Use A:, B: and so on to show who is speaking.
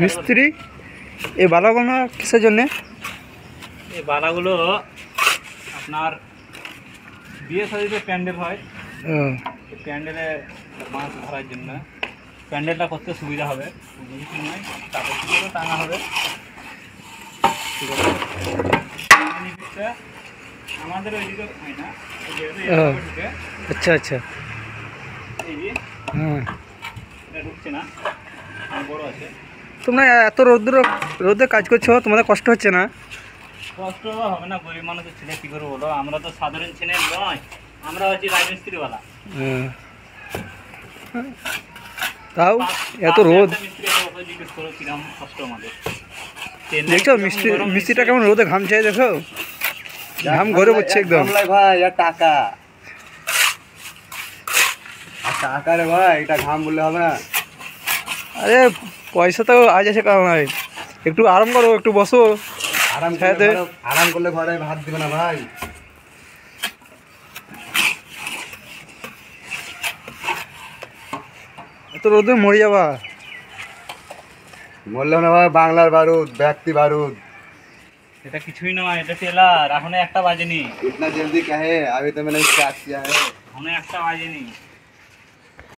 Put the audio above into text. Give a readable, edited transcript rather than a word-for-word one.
A: মিস্ত্রি এই বালাগুলো কিসের জন্যে?
B: এই বালাগুলো আপনার বিয়ে শাদিতে প্যান্ডেল হয়, এই প্যান্ডেলে মাছ ধরার জন্য প্যান্ডেলটা করতে সুবিধা হবে। কিছু নয়, কাপড়গুলো টাঙা হবে। আমাদের ওইদিকে হয় না,
A: আচ্ছা আচ্ছা।
B: এই যে
A: হ্যাঁ,
B: এটা ঢুকছে না, বড় আছে।
A: তোমরা এত রোদে কাজ করছো, তোমাদের কষ্ট হচ্ছে না?
B: কষ্ট হবে না, গরিব মানুষের ছেলে কী করে বলো? আমরা তো সাধারণ ছেলে নয়, আমরা হচ্ছি রাজমিস্ত্রিওয়ালা।
A: তাও এত রোদ
B: জিজ্ঞেস করো কিরম কষ্ট আমাদের।
A: দেখছো মিস্ত্রিটা কেমন রোদে ঘামছে, দেখো ঘাম ঘরে পড়ছে একদম।
C: ভাই টাকা টাকা রে ভাই, এটা ঘাম বললে হবে না।
A: আরে পয়সা তো আজ আছে কারণ নাই, একটু আরাম করো, একটু বসো।
C: আরাম করলে ঘরে ভাত দিবে না ভাই।
A: এত রোদে মরে যাবা।
C: বললাম না ভাই, বাংলার বারুদ, ব্যক্তি বারুদ।
B: এটা কিছুই নয়, এটা টেলার। এখনো একটা বাজেনি।
C: इतना जल्दी क्या है, अभी तो मैंने स्टार्ट किया है।
B: এখনো একটা বাজেনি।